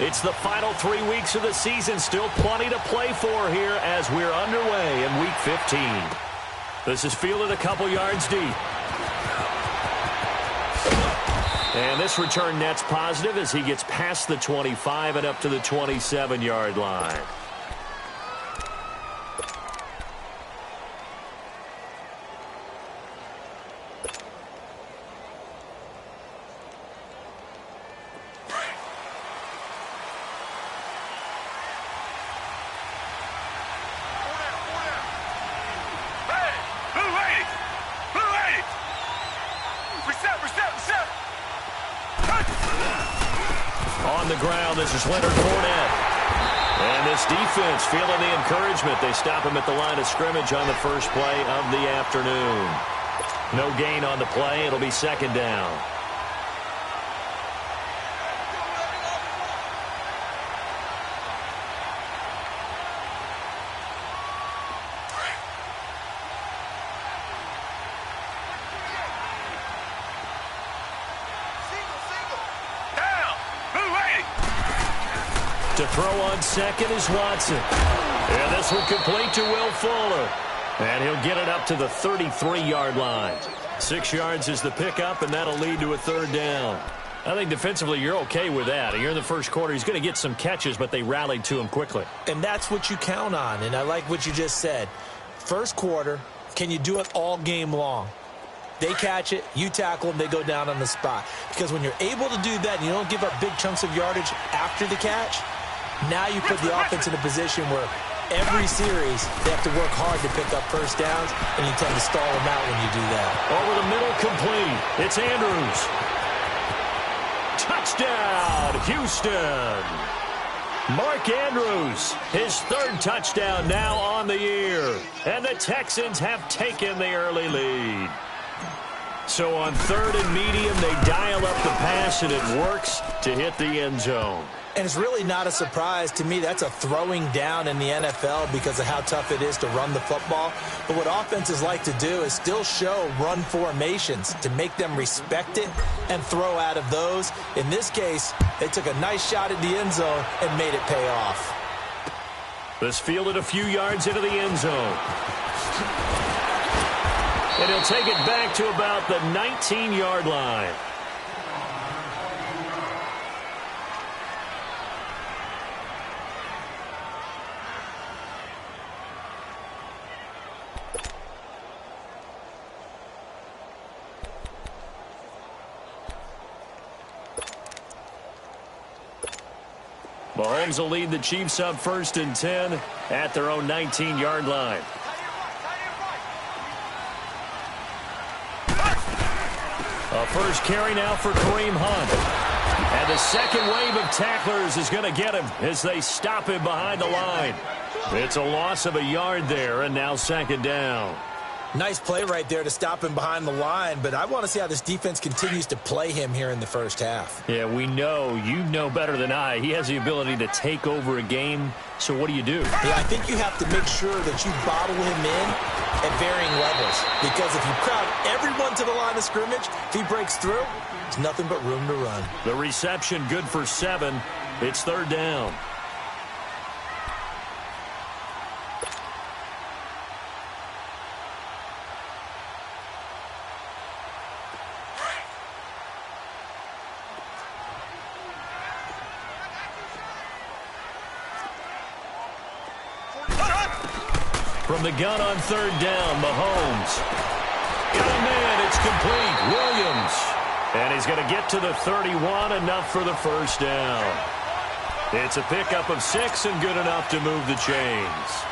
It's the final 3 weeks of the season. Still plenty to play for here as we're underway in Week 15. This is fielded a couple yards deep. And this return net's positive as he gets past the 25 and up to the 27-yard line. On the ground, this is Leonard Fournette. And this defense feeling the encouragement. They stop him at the line of scrimmage on the first play of the afternoon. No gain on the play. It'll be second down. To throw on second is Watson. And this will complete to Will Fuller. And he'll get it up to the 33-yard line. 6 yards is the pickup, and that'll lead to a third down. I think defensively you're okay with that. Here in the first quarter, he's going to get some catches, but they rallied to him quickly. And that's what you count on, and I like what you just said. First quarter, can you do it all game long? They catch it, you tackle them, they go down on the spot. Because when you're able to do that and you don't give up big chunks of yardage after the catch, now you put the offense in a position where every series they have to work hard to pick up first downs, and you tend to stall them out when you do that. Over the middle, complete. It's Andrews. Touchdown, Houston. Mark Andrews, his third touchdown now on the year. And the Texans have taken the early lead. So on third and medium, they dial up the pass, and it works to hit the end zone. And it's really not a surprise to me. That's a throwing down in the NFL because of how tough it is to run the football. But what offenses like to do is still show run formations to make them respect it and throw out of those. In this case, they took a nice shot at the end zone and made it pay off. This fielded a few yards into the end zone. And he'll take it back to about the 19-yard line. Mahomes will lead the Chiefs up 1st and 10 at their own 19-yard line. A first carry now for Kareem Hunt. And the second wave of tacklers is going to get him as they stop him behind the line. It's a loss of a yard there, and now second down. Nice play right there to stop him behind the line, but I want to see how this defense continues to play him here in the first half. Yeah, we know. You know better than I. He has the ability to take over a game, so what do you do? Yeah, I think you have to make sure that you bottle him in at varying levels, because if you crowd everyone to the line of scrimmage, if he breaks through, there's nothing but room to run. The reception good for 7. It's third down. From the gun on third down, Mahomes. Got a man, it's complete. Williams. And he's going to get to the 31, enough for the first down. It's a pickup of 6 and good enough to move the chains.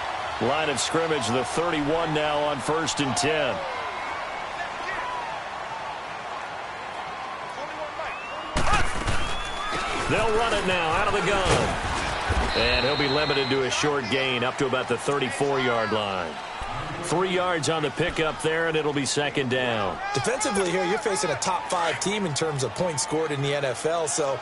Line of scrimmage, the 31 now on 1st and 10. They'll run it now out of the gun. And he'll be limited to a short gain up to about the 34-yard line. 3 yards on the pickup there, and it'll be second down. Defensively here, you're facing a top 5 team in terms of points scored in the NFL. So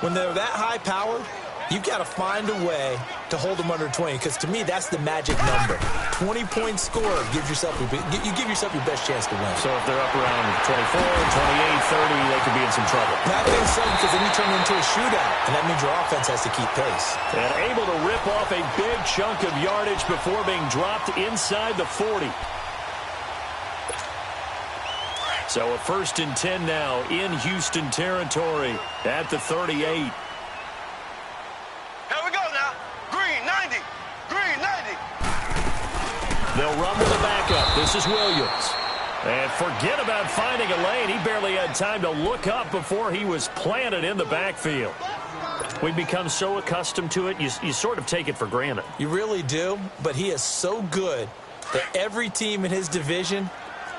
when they're that high-powered, You've got to find a way to hold them under 20, because to me, that's the magic number. 20-point score gives yourself you give yourself your best chance to win. So if they're up around 24, 28, 30, they could be in some trouble. Not think so, because then you turn it into a shootout, and that means your offense has to keep pace. And able to rip off a big chunk of yardage before being dropped inside the 40. So a 1st and 10 now in Houston territory at the 38. Here we go now. Green 90. Green 90. They'll run with the backup. This is Williams. And forget about finding a lane. He barely had time to look up before he was planted in the backfield. We've become so accustomed to it, you sort of take it for granted. You really do, but he is so good that every team in his division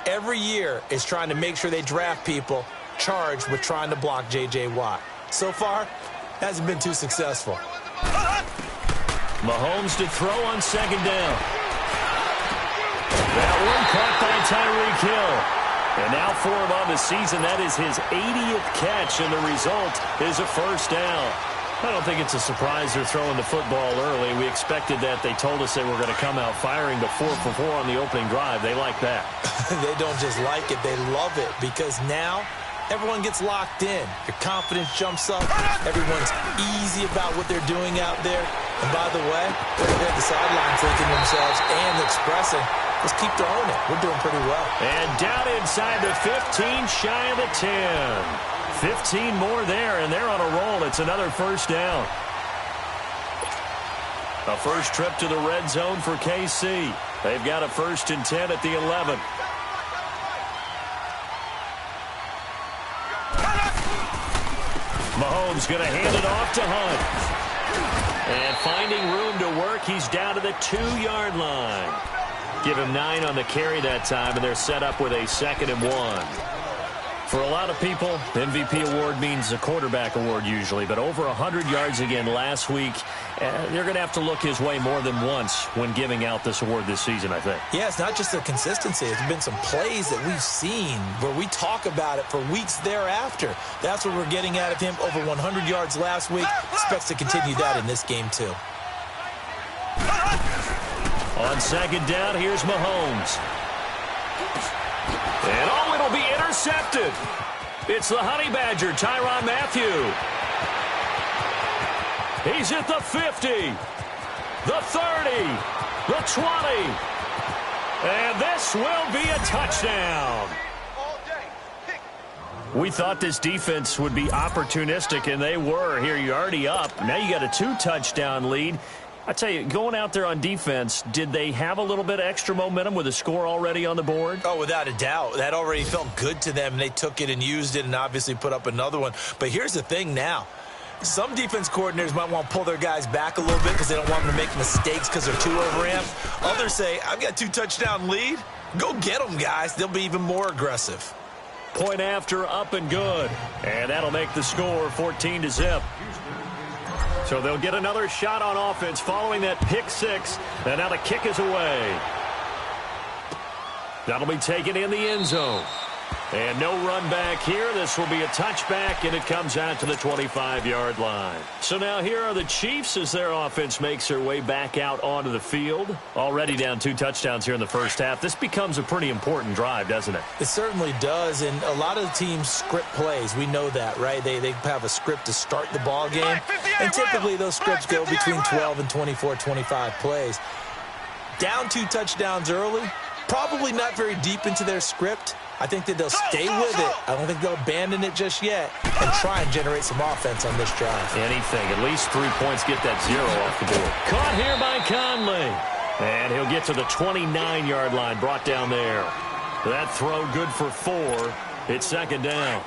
every year is trying to make sure they draft people charged with trying to block J.J. Watt. So far, hasn't been too successful. Mahomes to throw on 2nd down. That one caught by Tyreek Hill. And now for him on the season, that is his 80th catch, and the result is a 1st down. I don't think it's a surprise they're throwing the football early. We expected that. They told us they were going to come out firing the 4 for 4 on the opening drive. They like that. They don't just like it, they love it, because now everyone gets locked in. Your confidence jumps up. Everyone's easy about what they're doing out there. And by the way, they're at the sideline thinking to themselves and expressing, let's keep throwing it. We're doing pretty well. And down inside the 15, shy of the 10. 15 more there, and they're on a roll. It's another 1st down. A first trip to the red zone for KC. They've got a 1st and 10 at the 11. Mahomes going to hand it off to Hunt. And finding room to work, he's down to the 2-yard line. Give him 9 on the carry that time, and they're set up with a 2nd and 1. For a lot of people, MVP award means a quarterback award usually, but over 100 yards again last week. They're going to have to look his way more than once when giving out this award this season, I think. Yeah, it's not just the consistency. There's been some plays that we've seen where we talk about it for weeks thereafter. That's what we're getting out of him. Over 100 yards last week. Expects to continue that in this game, too. On 2nd down, here's Mahomes. And it'll be intercepted. It's the Honey Badger, Tyrann Mathieu. He's at the 50, the 30, the 20. And this will be a touchdown. We thought this defense would be opportunistic, and they were. Here, you're already up. Now you got a 2-touchdown lead. I tell you, going out there on defense, did they have a little bit of extra momentum with a score already on the board? Oh, without a doubt. That already felt good to them. They took it and used it and obviously put up another one. But here's the thing now. Some defense coordinators might want to pull their guys back a little bit because they don't want them to make mistakes because they're too overamped. Others say, I've got a 2-touchdown lead. Go get them, guys. They'll be even more aggressive. Point after, up and good. And that'll make the score 14-0. So they'll get another shot on offense following that pick 6. And now the kick is away. That'll be taken in the end zone. And no run back here. This will be a touchback, and it comes out to the 25-yard line. So now here are the Chiefs as their offense makes their way back out onto the field. Already down 2 touchdowns here in the first half. This becomes a pretty important drive, doesn't it? It certainly does, and a lot of the teams script plays. We know that, right? They have a script to start the ball game, and typically those scripts go between 12 and 24, 25 plays. Down 2 touchdowns early, probably not very deep into their script. I think that they'll stay with it. I don't think they'll abandon it just yet and try and generate some offense on this drive. Anything. At least 3 points, get that 0 off the board. Caught here by Conley. And he'll get to the 29-yard line, brought down there. That throw good for 4. It's 2nd down.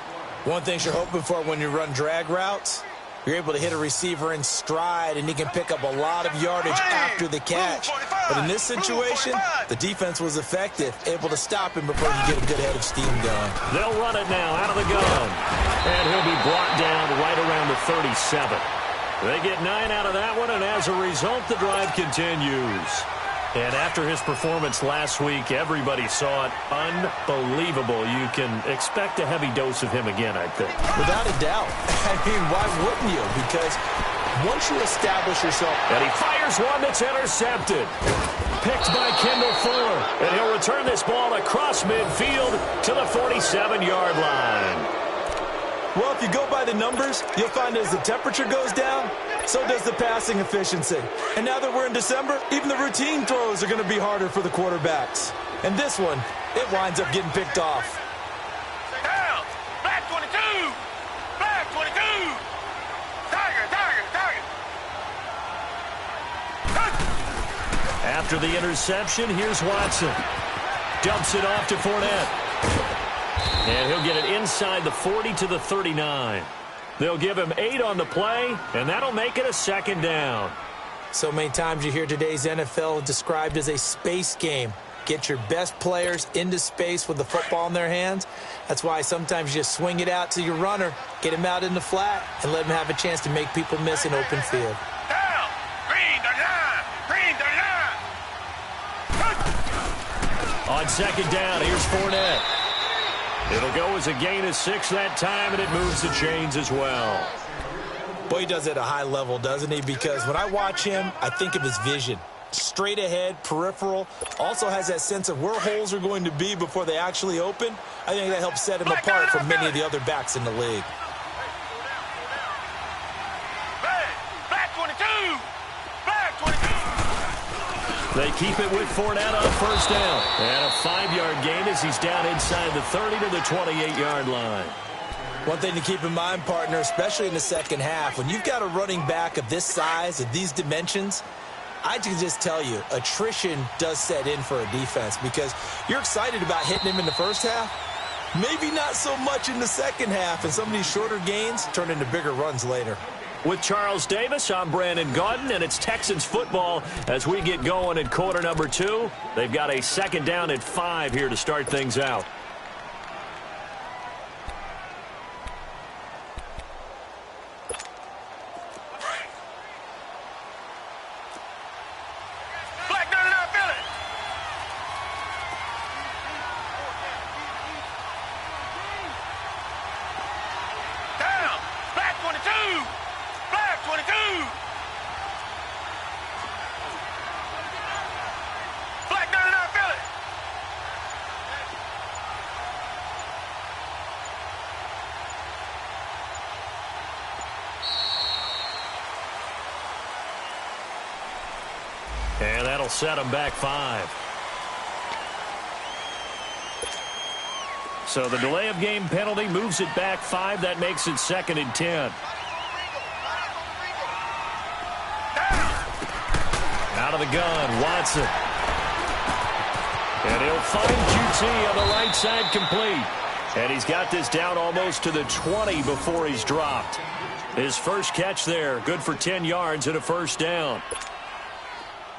One thing you're hoping for when you run drag routes, you're able to hit a receiver in stride, and he can pick up a lot of yardage after the catch. But in this situation, the defense was effective, able to stop him before you get a good head of steam going. They'll run it now out of the gun. And he'll be brought down right around the 37. They get 9 out of that one, and as a result, the drive continues. And after his performance last week, everybody saw it. Unbelievable. You can expect a heavy dose of him again, I think. Without a doubt. I mean, why wouldn't you? Because once you establish yourself. And he fires one that's intercepted. Picked by Kendall Fuller. And he'll return this ball across midfield to the 47-yard line. Well, if you go by the numbers, you'll find as the temperature goes down, so does the passing efficiency. And now that we're in December, even the routine throws are going to be harder for the quarterbacks. And this one, it winds up getting picked off. Down. Black 22. Black 22. Tiger, tiger, tiger. After the interception, here's Watson. Dumps it off to Fournette. And he'll get it inside the 40 to the 39. They'll give him 8 on the play, and that'll make it a second down. So many times you hear today's NFL described as a space game. Get your best players into space with the football in their hands. That's why sometimes you just swing it out to your runner, get him out in the flat, and let him have a chance to make people miss an open field. Down. Green 39. Green 39. On second down, here's Fournette. It'll go as a gain of 6 that time, and it moves the chains as well. Boy, he does it at a high level, doesn't he? Because when I watch him, I think of his vision. Straight ahead, peripheral, also has that sense of where holes are going to be before they actually open. I think that helps set him apart from many of the other backs in the league. Black 22. Black 22. They keep it with Fournette on first down. And a 5-yard gain as he's down inside the 30 to the 28-yard line. One thing to keep in mind, partner, especially in the second half, when you've got a running back of this size, of these dimensions, I can just tell you, attrition does set in for a defense because you're excited about hitting him in the first half. Maybe not so much in the second half, and some of these shorter gains turn into bigger runs later. With Charles Davis, I'm Brandon Gaudin, and it's Texans football as we get going in quarter number 2. They've got a second down at 5 here to start things out. Black 99 Philly. Down. Black 22. Black 22. Black 99 Philly. And that'll set them back 5. So the delay of game penalty moves it back 5. That makes it 2nd and 10. Out of the gun, Watson. And he'll find QT on the right side complete. And he's got this down almost to the 20 before he's dropped. His first catch there, good for 10 yards and a first down.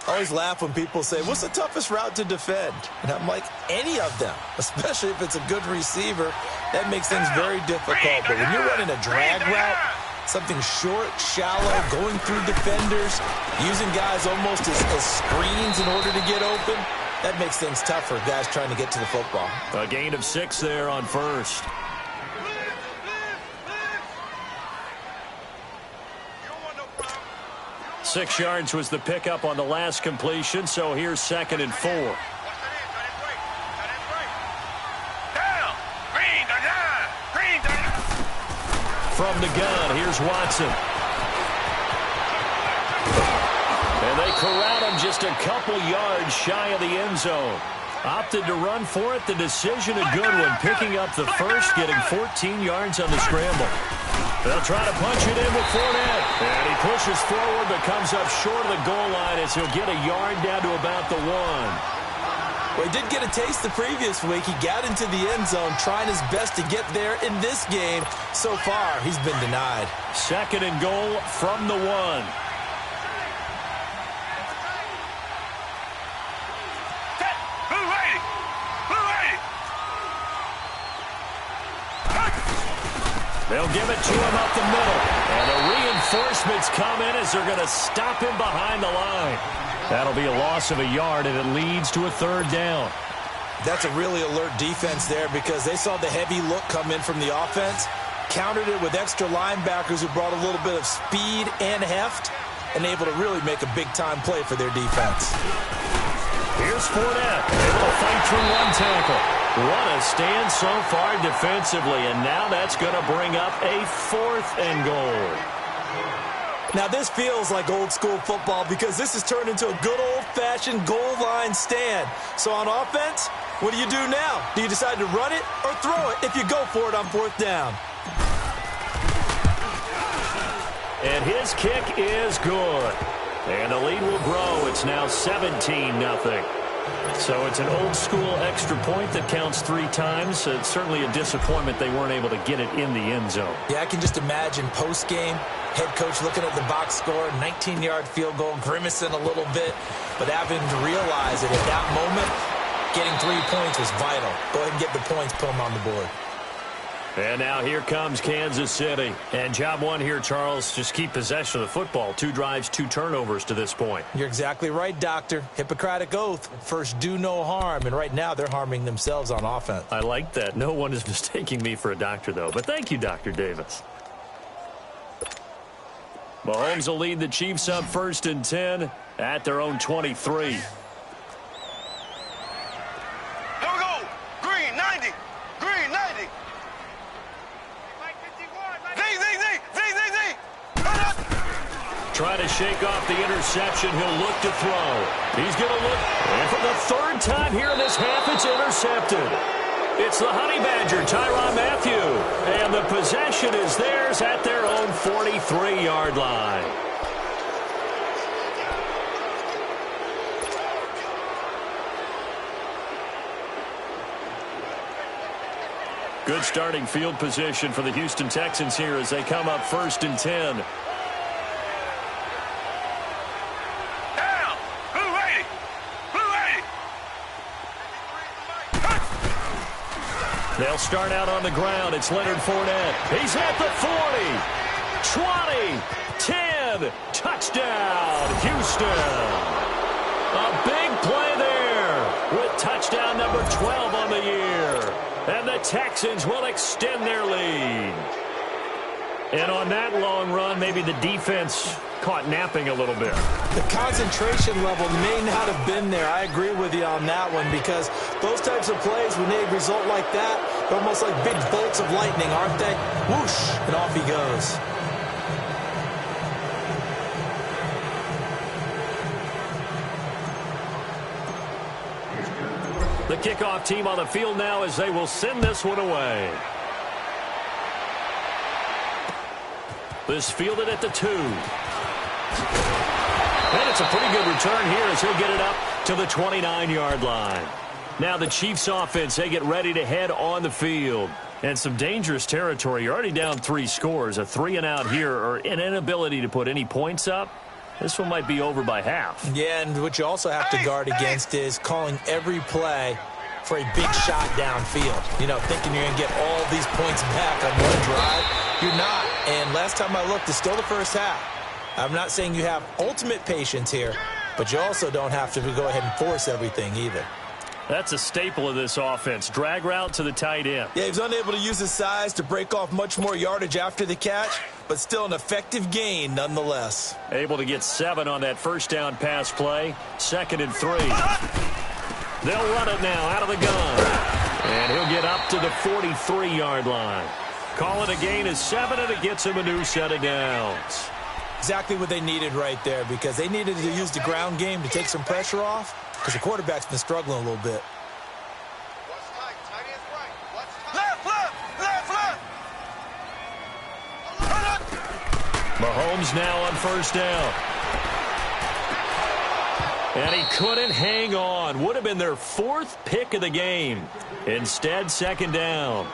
I always laugh when people say, what's the toughest route to defend? And I'm like, any of them, especially if it's a good receiver. That makes things very difficult. But when you're running a drag route, something short, shallow, going through defenders, using guys almost as screens in order to get open, that makes things tough for guys trying to get to the football. A gain of 6 there on first. 6 yards was the pickup on the last completion, so here's 2nd and 4. Down. Green 39. Green 39. From the gun, here's Watson. And they corral him just a couple yards shy of the end zone. Opted to run for it. The decision a good one, picking up the first, getting 14 yards on the scramble. They'll try to punch it in with Fournette. And he pushes forward but comes up short of the goal line as he'll get a yard down to about the 1. Well, he did get a taste the previous week. He got into the end zone trying his best to get there in this game. So far, he's been denied. 2nd and goal from the 1. They'll give it to him up the middle. And the reinforcements come in as they're going to stop him behind the line. That'll be a loss of a yard, and it leads to a 3rd down. That's a really alert defense there because they saw the heavy look come in from the offense. countered it with extra linebackers who brought a little bit of speed and heft and able to really make a big-time play for their defense. Here's Fournette, able to fight through one tackle. What a stand so far defensively, and now that's going to bring up a 4th and goal. Now, this feels like old-school football because this has turned into a good old-fashioned goal line stand. So on offense, what do you do now? Do you decide to run it or throw it if you go for it on 4th down? And his kick is good. And the lead will grow. It's now 17-0. So it's an old-school extra point that counts 3 times. It's certainly a disappointment they weren't able to get it in the end zone. Yeah, I can just imagine post-game, head coach looking at the box score, 19-yard field goal, grimacing a little bit, but having to realize that at that moment, getting 3 points was vital. Go ahead and get the points, put them on the board. And now here comes Kansas City. And job one here, Charles, just keep possession of the football. 2 drives, 2 turnovers to this point. You're exactly right, Doctor. Hippocratic oath. First, do no harm. And right now, they're harming themselves on offense. I like that. No one is mistaking me for a doctor, though. But thank you, Dr. Davis. Mahomes will lead the Chiefs up 1st and 10 at their own 23. Trying to shake off the interception. He'll look to throw. He's going to look. And for the 3rd time here in this half, it's intercepted. It's the Honey Badger, Tyrann Mathieu. And the possession is theirs at their own 43-yard line. Good starting field position for the Houston Texans here as they come up 1st and 10. They'll start out on the ground. It's Leonard Fournette. He's at the 40, 20, 10. Touchdown, Houston. A big play there with touchdown number 12 on the year. And the Texans will extend their lead. And on that long run, maybe the defense caught napping a little bit. The concentration level may not have been there. I agree with you on that one because those types of plays, when they result like that, they're almost like big bolts of lightning, aren't they? Whoosh, and off he goes. The kickoff team on the field now as they will send this one away. This fielded at the 2. And it's a pretty good return here as he'll get it up to the 29-yard line. Now the Chiefs offense, they get ready to head on the field. And some dangerous territory. You're already down 3 scores. A 3-and-out here or an inability to put any points up. This one might be over by half. Yeah, and what you also have to guard against is calling every play for a big shot downfield. You know, thinking you're going to get all these points back on one drive. You're not. And last time I looked, it's still the first half. I'm not saying you have ultimate patience here, but you also don't have to go ahead and force everything either. That's a staple of this offense. Drag route to the tight end. Yeah, he's unable to use his size to break off much more yardage after the catch, but still an effective gain nonetheless. Able to get 7 on that first down pass play. 2nd and 3. They'll run it now out of the gun. And he'll get up to the 43-yard line. Call it a gain of 7, and it gets him a new set of downs. Exactly what they needed right there because they needed to use the ground game to take some pressure off because the quarterback's been struggling a little bit. Mahomes now on 1st down. And he couldn't hang on. Would have been their 4th pick of the game. Instead, 2nd down.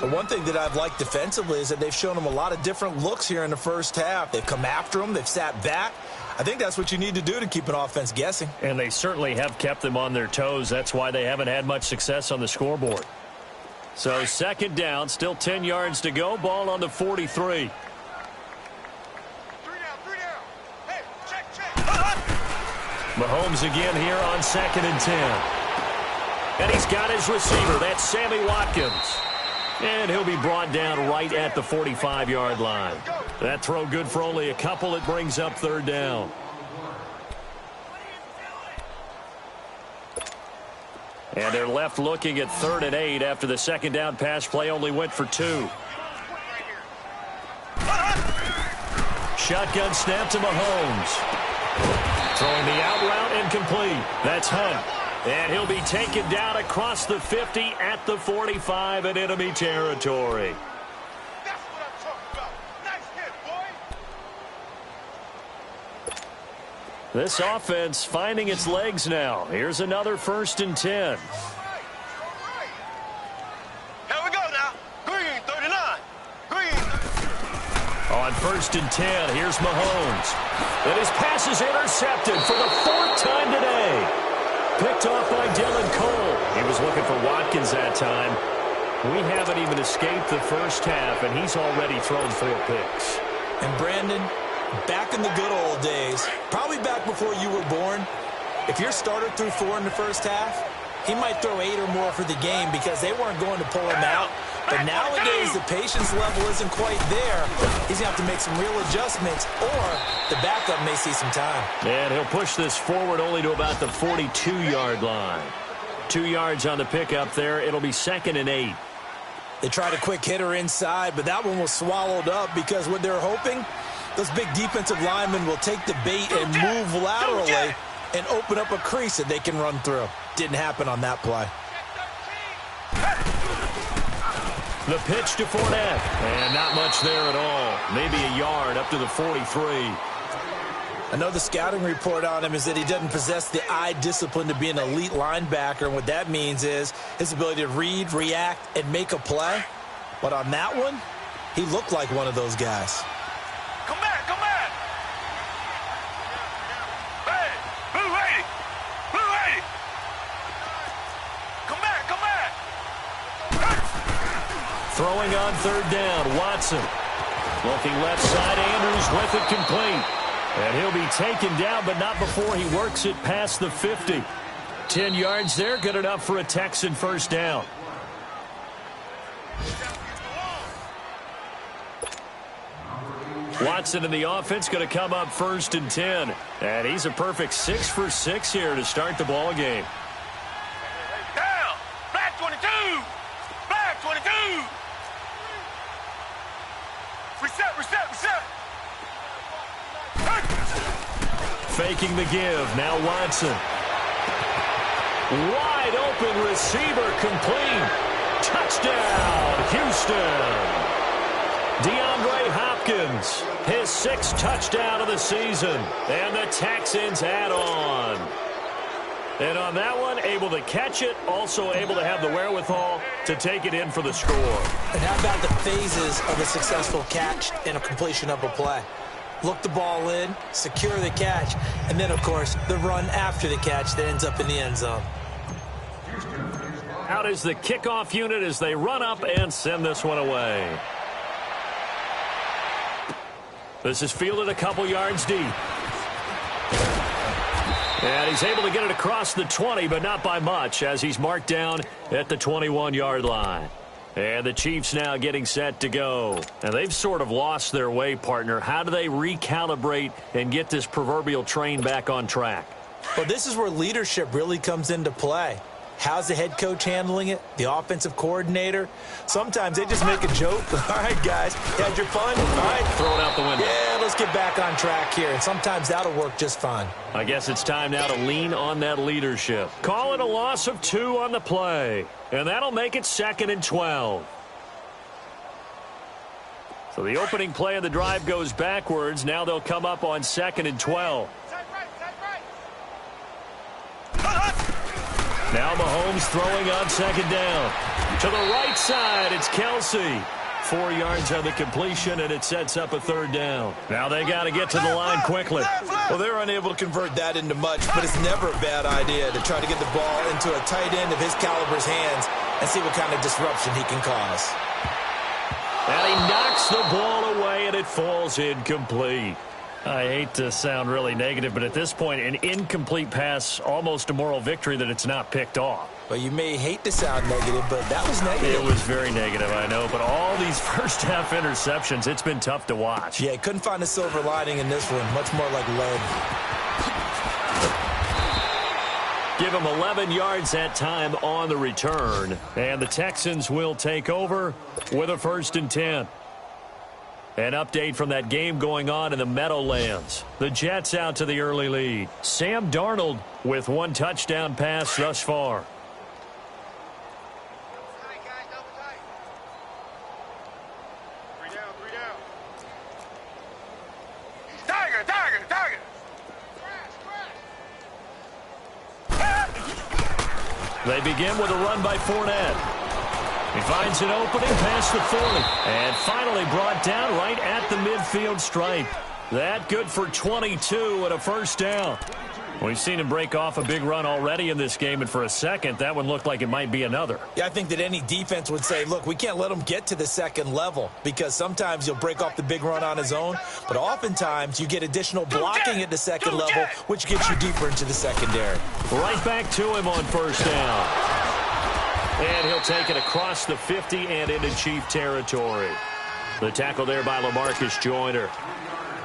The one thing that I've liked defensively is that they've shown them a lot of different looks here in the first half. They've come after them. They've sat back. I think that's what you need to do to keep an offense guessing. And they certainly have kept them on their toes. That's why they haven't had much success on the scoreboard. So 2nd down, still 10 yards to go. Ball on the 43. Mahomes again here on 2nd and 10. And he's got his receiver. That's Sammy Watkins. And he'll be brought down right at the 45-yard line. That throw good for only a couple. It brings up third down. And they're left looking at 3rd and 8 after the second down pass play only went for 2. Shotgun snap to Mahomes. Throwing the out route incomplete. That's Hunt. And he'll be taken down across the 50 at the 45 in enemy territory. That's what I'm talking about. Nice hit, boy. This offense finding its legs now. Here's another 1st and 10. Here we go now. Green 39. Green. On 1st and 10, here's Mahomes. And his pass is intercepted for the 4th time today. Picked off by Dylan Cole. He was looking for Watkins that time. We haven't even escaped the first half, and he's already thrown 4 picks. And Brandon, back in the good old days, probably back before you were born, if your starter threw 4 in the first half, he might throw 8 or more for the game because they weren't going to pull him out. But nowadays, the patience level isn't quite there. He's going to have to make some real adjustments, or the backup may see some time. And he'll push this forward only to about the 42-yard line. 2 yards on the pickup there. It'll be 2nd and 8. They tried a quick hitter inside, but that one was swallowed up because what they're hoping, those big defensive linemen will take the bait and move laterally and open up a crease that they can run through. Didn't happen on that play. The pitch to Fournette. And not much there at all. Maybe a yard up to the 43. I know the scouting report on him is that he doesn't possess the eye discipline to be an elite linebacker. And what that means is his ability to read, react, and make a play. But on that one, he looked like one of those guys. Come back, come back. Hey, blue 80. Blue 80. Come back, come back. Throwing on 3rd down, Watson. Looking left side, Andrews with it complete. And he'll be taken down, but not before he works it past the 50. 10 yards there, good enough for a Texan 1st down. Watson in the offense going to come up 1st and 10. And he's a perfect 6 for 6 here to start the ball game. Down. Black 22. Black 22. Reset, reset, reset. Faking the give. Now Watson. Wide open receiver complete. Touchdown, Houston. DeAndre Hopkins, his 6th touchdown of the season. And the Texans add on. And on that one, able to catch it, also able to have the wherewithal to take it in for the score. And how about the phases of a successful catch and a completion of a play? Look the ball in, secure the catch, and then, of course, the run after the catch that ends up in the end zone. Out is the kickoff unit as they run up and send this one away. This is fielded a couple yards deep. And he's able to get it across the 20, but not by much, as he's marked down at the 21-yard line. And the Chiefs now getting set to go. And they've sort of lost their way, partner. How do they recalibrate and get this proverbial train back on track? Well, this is where leadership really comes into play. How's the head coach handling it? The offensive coordinator? Sometimes they just make a joke. All right, guys, you had your fun? All right. Throw it out the window. Yeah, let's get back on track here. And sometimes that'll work just fine. I guess it's time now to lean on that leadership. Call it a loss of 2 on the play. And that'll make it 2nd and 12. So the opening play of the drive goes backwards. Now they'll come up on 2nd and 12. Now Mahomes throwing on 2nd down. To the right side, it's Kelsey. 4 yards on the completion, and it sets up a 3rd down. Now they got to get to the line quickly. Well, they're unable to convert that into much, but it's never a bad idea to try to get the ball into a tight end of his caliber's hands and see what kind of disruption he can cause. And he knocks the ball away, and it falls incomplete. I hate to sound really negative, but at this point, an incomplete pass, almost a moral victory that it's not picked off. Well, you may hate to sound negative, but that was negative. It was very negative, I know. But all these first-half interceptions, it's been tough to watch. Yeah, couldn't find a silver lining in this one. Much more like lead. Give him 11 yards that time on the return. And the Texans will take over with a 1st and 10. An update from that game going on in the Meadowlands. The Jets out to the early lead. Sam Darnold with 1 touchdown pass thus far. They begin with a run by Fournette. He finds an opening past the 40. And finally brought down right at the midfield stripe. That good for 22 and a 1st down. We've seen him break off a big run already in this game, and for a second, that one looked like it might be another. Yeah, I think that any defense would say, look, we can't let him get to the 2nd level, because sometimes he'll break off the big run on his own, but oftentimes you get additional blocking at the 2nd level, which gets you deeper into the secondary. Right back to him on 1st down. And he'll take it across the 50 and into Chief territory. The tackle there by LaMarcus Joyner.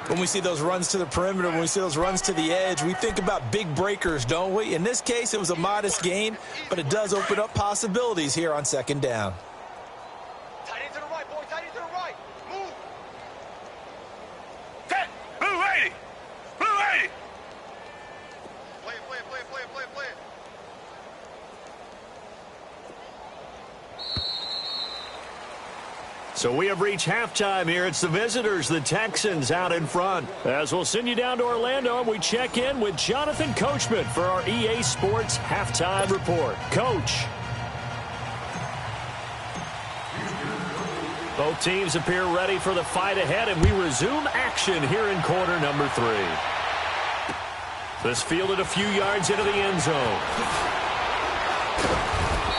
When we see those runs to the perimeter, when we see those runs to the edge, we think about big breakers, don't we? In this case, it was a modest gain, but it does open up possibilities here on 2nd down. Tight end to the right, boy. Tight end to the right. Move. Set. Blue 80. Blue 80. Play it, play it, play it, play it, play it, play it. So we have reached halftime here. It's the visitors, the Texans, out in front. As we'll send you down to Orlando, and we check in with Jonathan Coachman for our EA Sports Halftime Report. Coach. Both teams appear ready for the fight ahead, and we resume action here in quarter number 3. This fielded a few yards into the end zone.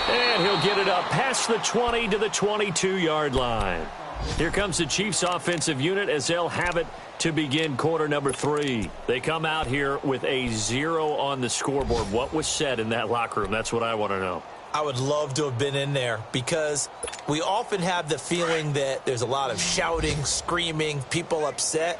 And he'll get it up past the 20 to the 22-yard line. Here comes the Chiefs offensive unit as they'll have it to begin quarter number 3. They come out here with a 0 on the scoreboard. What was said in that locker room? That's what I want to know. I would love to have been in there, because we often have the feeling that there's a lot of shouting, screaming, people upset.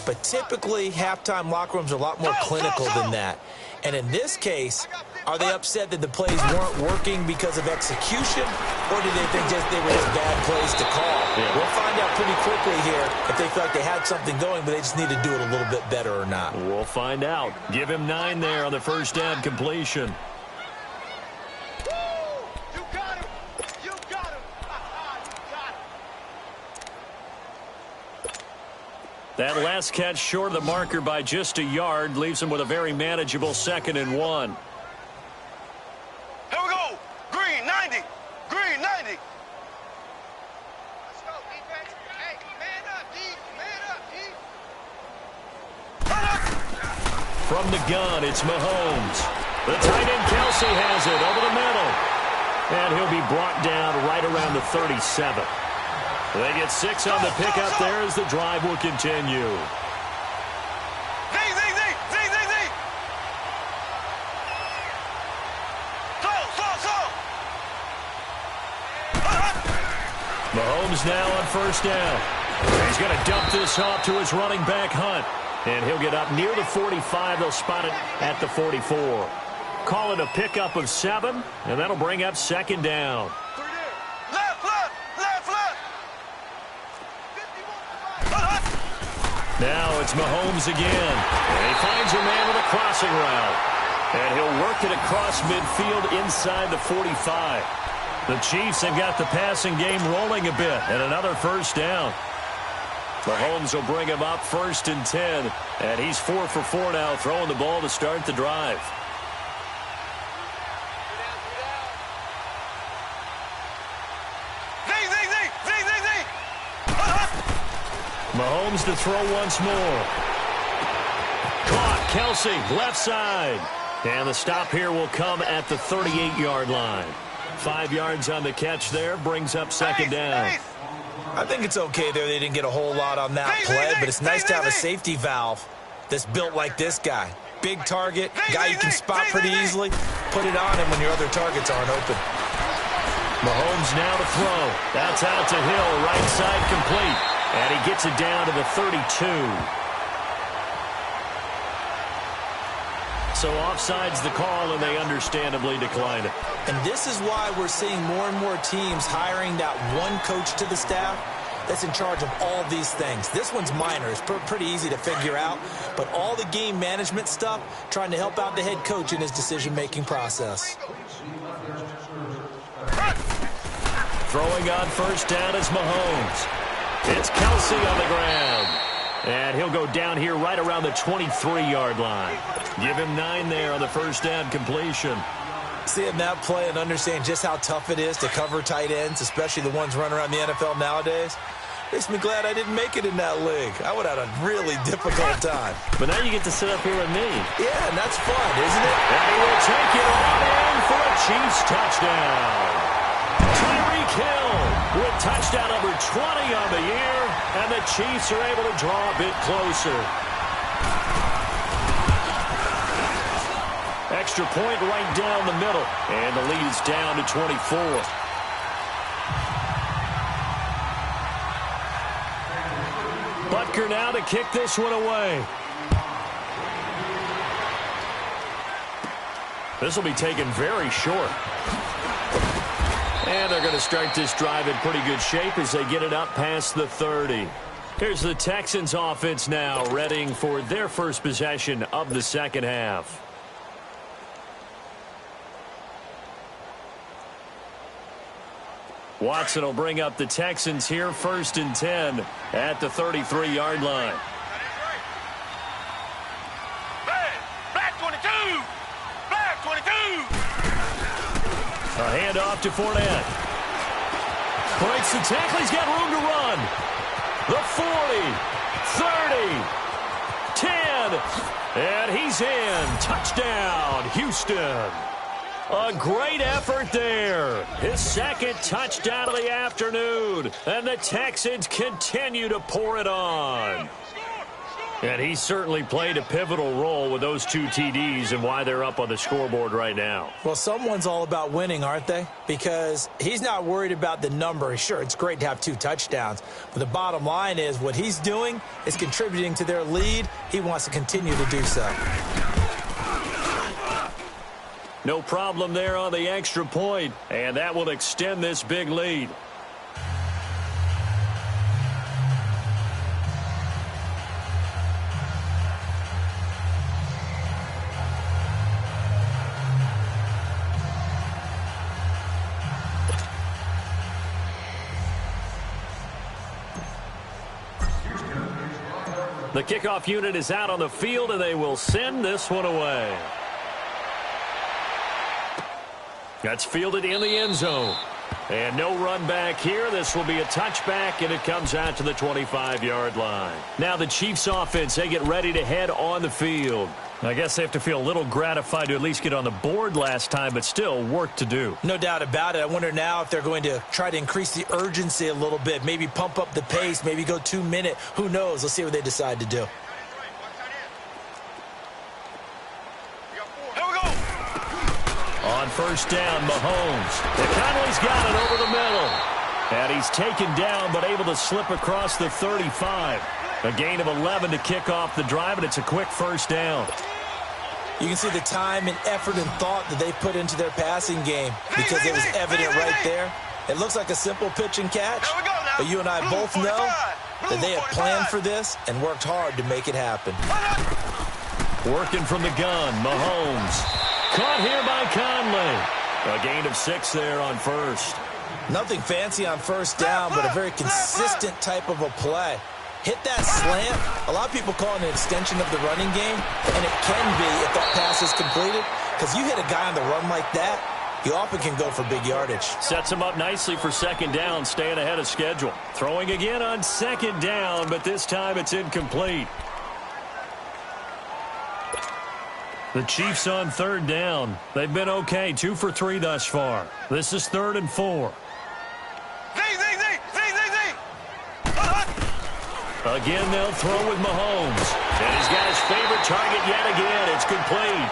But typically, halftime locker rooms are a lot more clinical than that. And in this case, are they upset that the plays weren't working because of execution, or do they think they were just bad plays to call? Yeah. We'll find out pretty quickly here if they feel like they had something going, but they just need to do it a little bit better or not. We'll find out. Give him 9 there on the 1st down completion. You got him. You got him. You got him. That last catch short of the marker by just a yard leaves him with a very manageable 2nd and 1. Here we go. Green 90. Green 90. Let's go, defense. Hey, man up, D. Man up, D. From the gun, it's Mahomes. The tight end Kelsey has it over the middle. And he'll be brought down right around the 37. They get 6 on the pickup there as the drive will continue. Mahomes now on 1st down. He's going to dump this off to his running back, Hunt. And he'll get up near the 45. They'll spot it at the 44. Call it a pickup of 7, and that'll bring up 2nd down. Left, left, left, left. Now it's Mahomes again. And he finds a man with a crossing route. And he'll work it across midfield inside the 45. The Chiefs have got the passing game rolling a bit, and another 1st down. Mahomes will bring him up 1st and 10, and he's 4 for 4 now, throwing the ball to start the drive. Mahomes to throw once more. Caught, Kelsey, left side. And the stop here will come at the 38-yard line. 5 yards on the catch there, brings up 2nd down. I think it's okay there. They didn't get a whole lot on that play, but it's nice to have a safety valve that's built like this guy. Big target, guy you can spot pretty easily. put it on him when your other targets aren't open. Mahomes now to throw. That's out to Hill, right side complete. And he gets it down to the 32. So offside's the call, and they understandably decline it. And this is why we're seeing more and more teams hiring that one coach to the staff that's in charge of all these things. This one's minor. It's pretty easy to figure out. But all the game management stuff, trying to help out the head coach in his decision-making process. Throwing on first down is Mahomes. It's Kelsey on the ground. And he'll go down here right around the 23-yard line. Give him 9 there on the first down completion. Seeing that play and understand just how tough it is to cover tight ends, especially the ones running around the NFL nowadays, makes me glad I didn't make it in that league. I would have had a really difficult time. But now you get to sit up here with me. Yeah, and that's fun, isn't it? And he will take it all in for a Chiefs touchdown. Tyreek Hill with touchdown number 20 on the year, and the Chiefs are able to draw a bit closer. Extra point right down the middle, and the lead is down to 24. Butker now to kick this one away. This will be taken very short. And they're going to start this drive in pretty good shape as they get it up past the 30. Here's the Texans offense now, readying for their first possession of the second half. Watson will bring up the Texans here, 1st and 10 at the 33-yard line. Black 22! Black 22! A handoff to Fournette. Breaks the tackle. He's got room to run. The 40, 30, 10, and he's in. Touchdown, Houston. A great effort there. His second touchdown of the afternoon. And the Texans continue to pour it on. And he certainly played a pivotal role with those 2 TDs and why they're up on the scoreboard right now. Well, someone's all about winning, aren't they? Because he's not worried about the number. Sure, it's great to have 2 touchdowns. But the bottom line is what he's doing is contributing to their lead. He wants to continue to do so. No problem there on the extra point, and that will extend this big lead. The kickoff unit is out on the field, and they will send this one away. That's fielded in the end zone. And no run back here. This will be a touchback, and it comes out to the 25-yard line. Now the Chiefs offense, they get ready to head on the field. I guess they have to feel a little gratified to at least get on the board last time, but still work to do. No doubt about it. I wonder now if they're going to try to increase the urgency a little bit, maybe pump up the pace, maybe go 2-minute. Who knows? Let's see what they decide to do. On first down, Mahomes. Conley's got it over the middle. And he's taken down, but able to slip across the 35. A gain of 11 to kick off the drive, and it's a quick first down. You can see the time and effort and thought that they put into their passing game because it was evident right there. It looks like a simple pitch and catch, but you and I both know that they have planned for this and worked hard to make it happen. Working from the gun, Mahomes. Caught here by Conley. A gain of 6 there on first. Nothing fancy on first down, but a very consistent type of a play. Hit that slant. A lot of people call it an extension of the running game, and it can be if that pass is completed, because you hit a guy on the run like that, you often can go for big yardage. Sets him up nicely for second down, staying ahead of schedule. Throwing again on second down, but this time it's incomplete. The Chiefs on third down. They've been okay, 2 for 3 thus far. This is 3rd and 4. Again, they'll throw with Mahomes. And he's got his favorite target yet again. It's complete.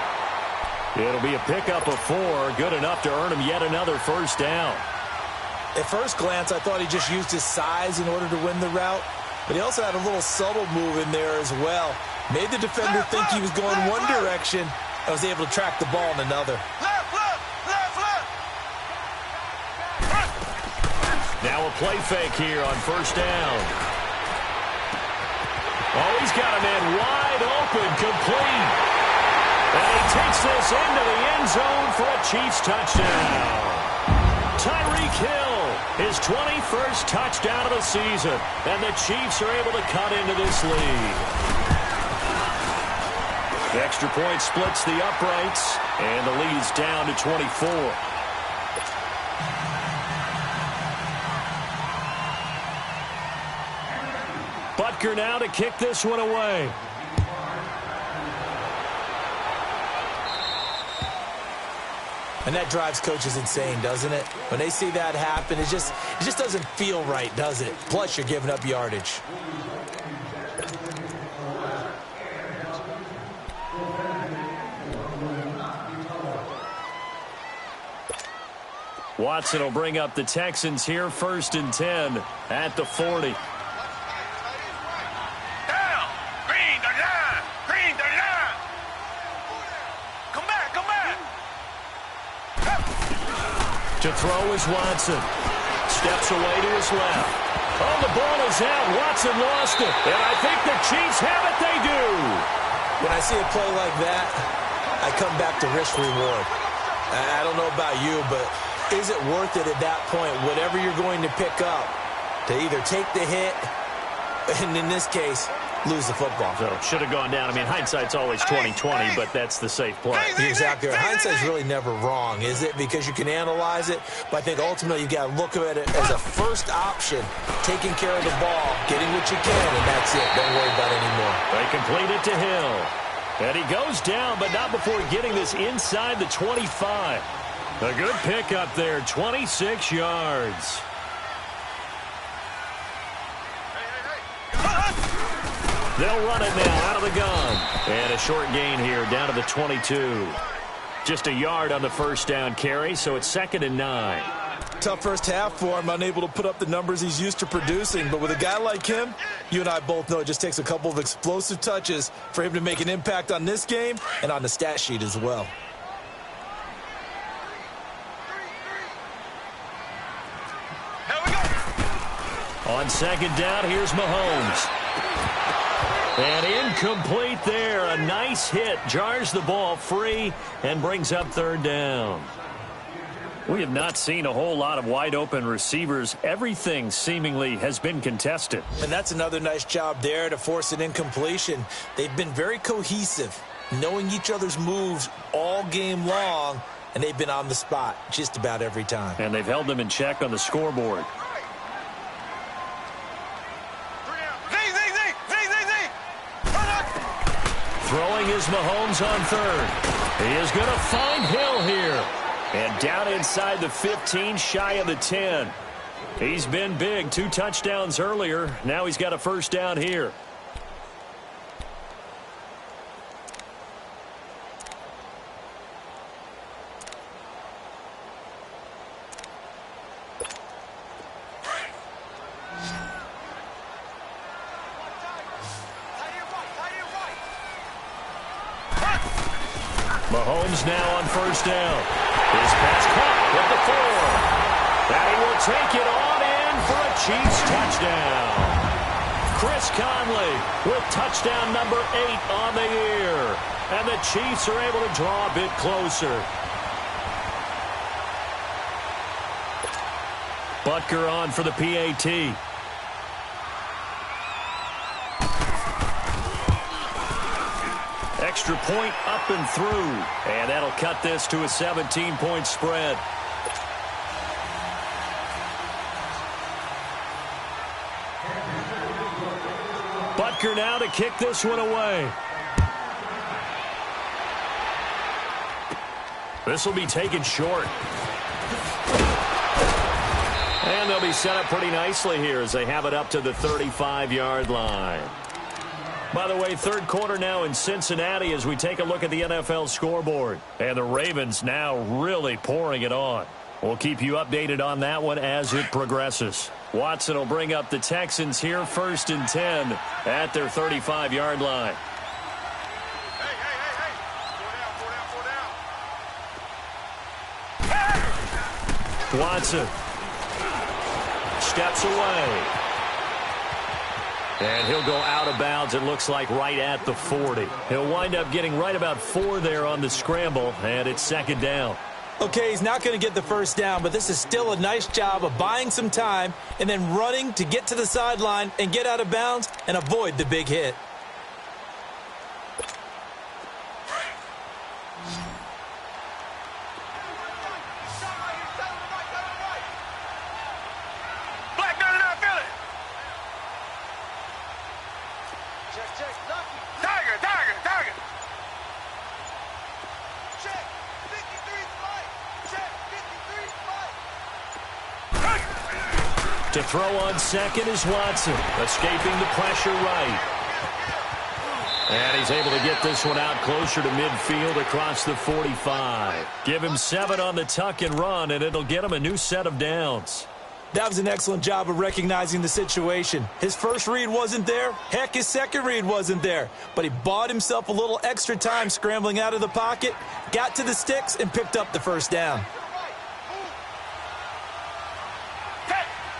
It'll be a pickup of 4, good enough to earn him yet another first down. At first glance, I thought he just used his size in order to win the route, but he also had a little subtle move in there as well. Made the defender think he was going one direction and was able to track the ball in another. Now a play fake here on first down. Oh, he's got a man wide open, complete. And he takes this into the end zone for a Chiefs touchdown. Tyreek Hill, his 21st touchdown of the season. And the Chiefs are able to cut into this lead. The extra point splits the uprights, and the lead is down to 24. Butker now to kick this one away. And that drives coaches insane, doesn't it? When they see that happen, it just doesn't feel right, does it? Plus, you're giving up yardage. Watson will bring up the Texans here, 1st and 10 at the 40. To throw is Watson. Steps away to his left. Oh, the ball is out. Watson lost it. And I think the Chiefs have it. They do. When I see a play like that, I come back to risk-reward. I don't know about you, but is it worth it at that point, whatever you're going to pick up, to either take the hit, and in this case, lose the football? So it should have gone down. I mean, hindsight's always 20/20, but that's the safe play. You're exactly right. Hindsight's really never wrong, is it? Because you can analyze it, but I think ultimately you've got to look at it as a first option, taking care of the ball, getting what you can, and that's it. Don't worry about it anymore. They complete it to Hill. And he goes down, but not before getting this inside the 25. A good pickup there, 26 yards. They'll run it now out of the gun. And a short gain here down to the 22. Just a yard on the first down carry, so it's 2nd and 9. Tough first half for him, unable to put up the numbers he's used to producing. But with a guy like him, you and I both know it just takes a couple of explosive touches for him to make an impact on this game and on the stat sheet as well. On 2nd down, here's Mahomes. And incomplete there. A nice hit. Jars the ball free and brings up 3rd down. We have not seen a whole lot of wide-open receivers. Everything seemingly has been contested. And that's another nice job there to force an incompletion. They've been very cohesive, knowing each other's moves all game long, and they've been on the spot just about every time. And they've held them in check on the scoreboard. Throwing is Mahomes on 3rd. He is going to find Hill here. And down inside the 15, shy of the 10. He's been big. 2 touchdowns earlier. Now he's got a first down here. Mahomes now on first down. His pass caught with the 4. And he will take it on in for a Chiefs touchdown. Chris Conley with touchdown number 8 on the year. And the Chiefs are able to draw a bit closer. Butker on for the PAT. Extra point up and through. And that'll cut this to a 17-point spread. Butker now to kick this one away. This will be taken short. And they'll be set up pretty nicely here as they have it up to the 35-yard line. By the way, third quarter now in Cincinnati as we take a look at the NFL scoreboard. And the Ravens now really pouring it on. We'll keep you updated on that one as it progresses. Watson will bring up the Texans here, 1st and 10 at their 35-yard line. Hey. 4 down. Watson steps away. And he'll go out of bounds, it looks like, right at the 40. He'll wind up getting right about 4 there on the scramble, and it's 2nd down. Okay, he's not going to get the first down, but this is still a nice job of buying some time and then running to get to the sideline and get out of bounds and avoid the big hit. Tiger. Check. 53 flight. Check. 53 flight. To throw on second is Watson, escaping the pressure right. And he's able to get this one out closer to midfield across the 45. Give him 7 on the tuck and run, and it'll get him a new set of downs. That was an excellent job of recognizing the situation. His first read wasn't there. Heck, his second read wasn't there. But he bought himself a little extra time scrambling out of the pocket, got to the sticks, and picked up the first down.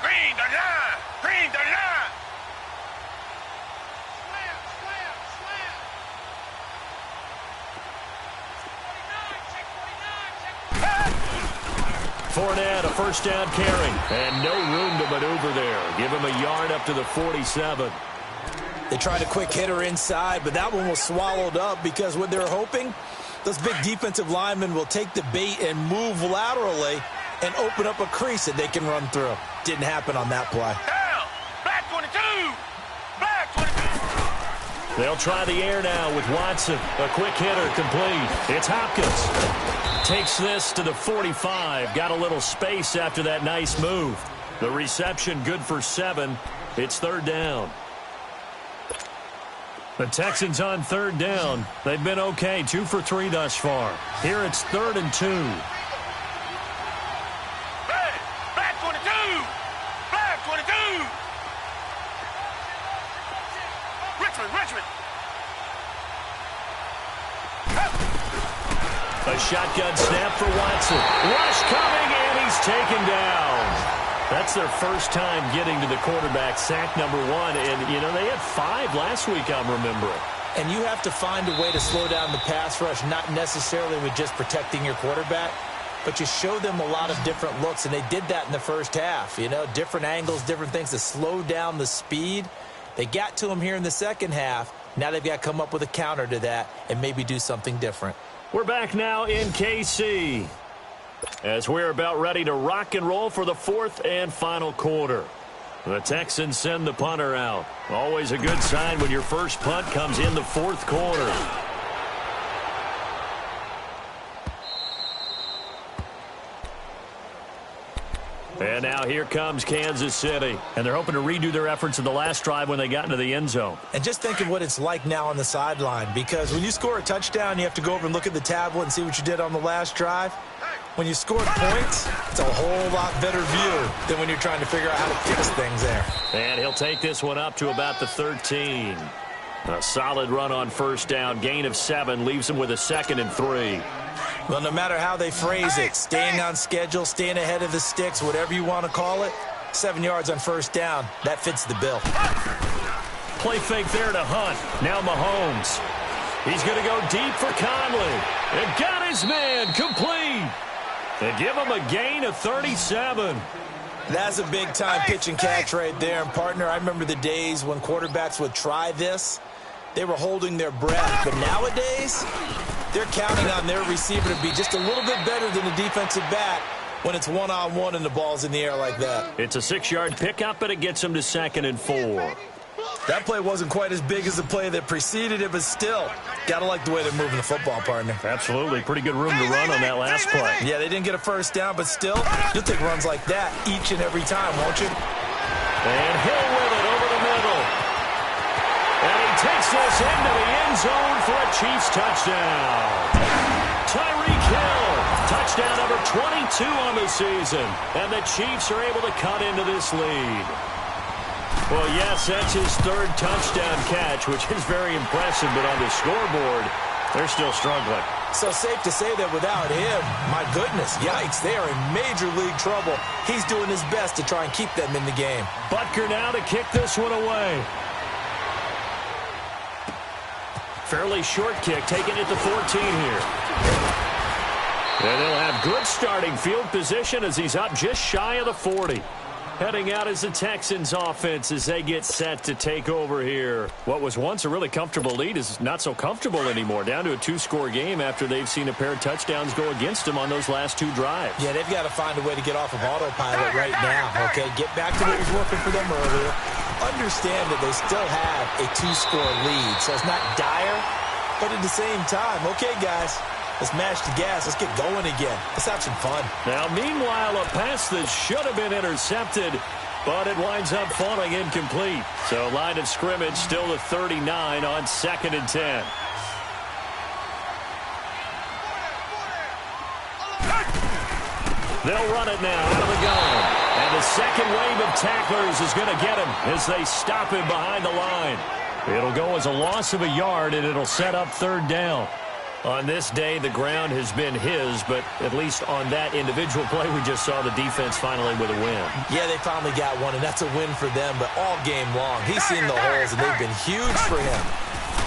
Green the line. Fournette, a first down carry, and no room to maneuver there. Give him a yard up to the 47. They tried a quick hitter inside, but that one was swallowed up because what they're hoping, those big defensive linemen will take the bait and move laterally and open up a crease that they can run through. Didn't happen on that play. Down. Black 22. Black 22. They'll try the air now with Watson. A quick hitter complete. It's Hopkins. Takes this to the 45. Got a little space after that nice move. The reception good for 7. It's 3rd down. The Texans on 3rd down. They've been okay. 2 for 3 thus far. Here it's 3rd and 2. Black 22. Black 22. Richmond. A shotgun snap for Watson. Rush coming, and he's taken down. That's their first time getting to the quarterback, sack number 1. And, you know, they had 5 last week, I'm remembering. And you have to find a way to slow down the pass rush, not necessarily with just protecting your quarterback, but you show them a lot of different looks, and they did that in the first half. You know, different angles, different things to slow down the speed. They got to him here in the second half. Now they've got to come up with a counter to that and maybe do something different. We're back now in KC as we're about ready to rock and roll for the 4th and final quarter. The Texans send the punter out. Always a good sign when your first punt comes in the 4th quarter. And now here comes Kansas City. And they're hoping to redo their efforts in the last drive when they got into the end zone. And just think of what it's like now on the sideline, because when you score a touchdown, you have to go over and look at the tablet and see what you did on the last drive. When you scored points, it's a whole lot better view than when you're trying to figure out how to fix things there. And he'll take this one up to about the 13. A solid run on first down. Gain of 7 leaves him with a 2nd and 3. Well, no matter how they phrase it, staying on schedule, staying ahead of the sticks, whatever you want to call it, 7 yards on first down, that fits the bill. Play fake there to Hunt. Now Mahomes. He's going to go deep for Conley. And got his man complete. And give him a gain of 37. That's a big-time pitch and catch right there. And, partner, I remember the days when quarterbacks would try this. They were holding their breath. But nowadays, they're counting on their receiver to be just a little bit better than the defensive back when it's one-on-one and the ball's in the air like that. It's a 6-yard pickup, and it gets him to 2nd and 4. That play wasn't quite as big as the play that preceded it, but still, got to like the way they're moving the football, partner. Absolutely. Pretty good room to run on that last play. Yeah, they didn't get a first down, but still, you'll take runs like that each and every time, won't you? And Hill with it over the middle. And he takes this into the end zone for a Chiefs touchdown. Tyreek Hill, touchdown number 22 on the season. And the Chiefs are able to cut into this lead. Well, yes, that's his third touchdown catch, which is very impressive. But on the scoreboard, they're still struggling. So safe to say that without him, my goodness, yikes, they are in major league trouble. He's doing his best to try and keep them in the game. Butker now to kick this one away. Fairly short kick, taking it to 14 here. And they'll have good starting field position as he's up just shy of the 40. Heading out as the Texans offense as they get set to take over here. What was once a really comfortable lead is not so comfortable anymore. Down to a 2-score game after they've seen a pair of touchdowns go against them on those last 2 drives. Yeah, they've got to find a way to get off of autopilot right now, okay? Get back to what was working for them earlier. Understand that they still have a 2-score lead, so it's not dire, but at the same time, okay, guys, let's mash the gas. Let's get going again. Let's have some fun. Now, meanwhile, a pass that should have been intercepted, but it winds up falling incomplete. So, line of scrimmage still to 39 on 2nd and 10. They'll run it now out of the gun. And the second wave of tacklers is going to get him as they stop him behind the line. It'll go as a loss of a yard, and it'll set up 3rd down. On this day, the ground has been his, but at least on that individual play, we just saw the defense finally with a win. Yeah, they finally got one, and that's a win for them, but all game long, he's seen the holes, and they've been huge for him.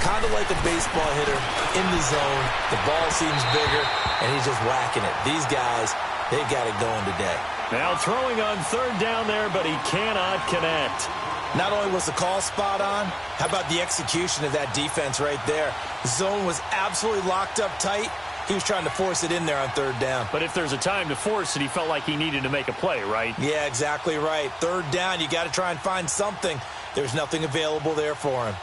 Kind of like a baseball hitter in the zone. The ball seems bigger, and he's just whacking it. These guys, they've got it going today. Now throwing on 3rd down there, but he cannot connect. Not only was the call spot on, how about the execution of that defense right there? The zone was absolutely locked up tight. He was trying to force it in there on 3rd down. But if there's a time to force it, he felt like he needed to make a play, right? Yeah, exactly right. 3rd down, you got to try and find something. There's nothing available there for him.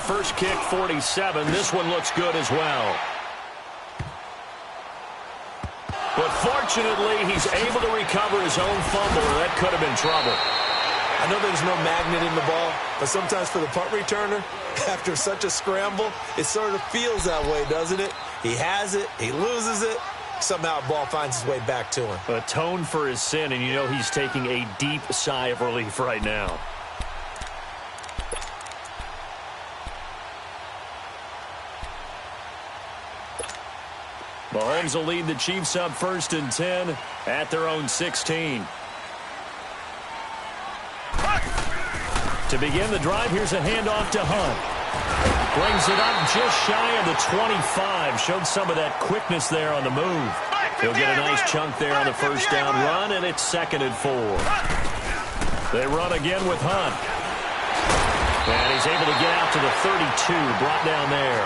First kick, 47. This one looks good as well. But fortunately, he's able to recover his own fumble, or that could have been trouble. I know there's no magnet in the ball, but sometimes for the punt returner, after such a scramble, it sort of feels that way, doesn't it? He has it, he loses it, somehow the ball finds its way back to him. Atoned for his sin, and you know he's taking a deep sigh of relief right now. Mahomes will lead the Chiefs up 1st and 10 at their own 16. To begin the drive, here's a handoff to Hunt. Brings it up just shy of the 25. Showed some of that quickness there on the move. He'll get a nice chunk there on the 1st down run, and it's 2nd and 4. They run again with Hunt. And he's able to get out to the 32, brought down there.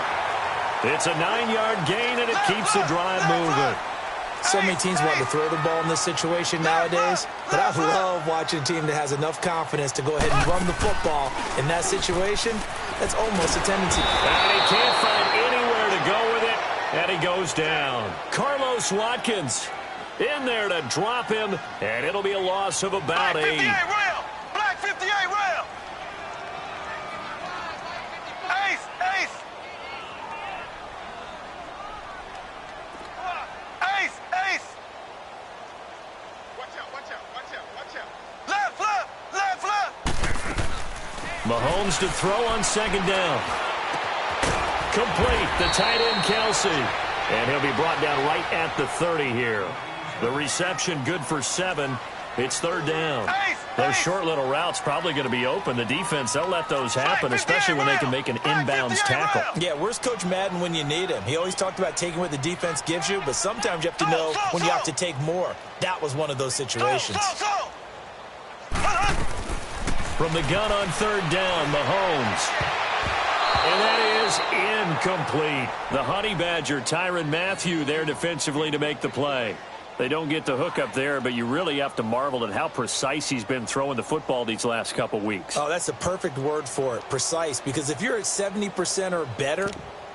It's a 9-yard gain, and it keeps the drive moving. So many teams want to throw the ball in this situation nowadays, but I love watching a team that has enough confidence to go ahead and run the football. In that situation, that's almost a tendency. And he can't find anywhere to go with it, and he goes down. Carlos Watkins in there to drop him, and it'll be a loss of about 8. Black 58 rail! Black 58 rail! Ace! Ace! Ace! Ace! Watch out, watch out, watch out, watch out. Left, left, left, left! Mahomes to throw on 2nd down. Complete, the tight end Kelsey. And he'll be brought down right at the 30 here. The reception good for 7. It's 3rd down. Those short little routes probably going to be open. The defense, they'll let those happen, especially when they can make an inbounds tackle. Yeah, where's Coach Madden when you need him? He always talked about taking what the defense gives you, but sometimes you have to know when you have to take more. That was one of those situations. From the gun on 3rd down, Mahomes. And that is incomplete. The Honey Badger, Tyrann Mathieu, there defensively to make the play. They don't get the hook up there, but you really have to marvel at how precise he's been throwing the football these last couple weeks. Oh, that's the perfect word for it, precise, because if you're at 70% or better,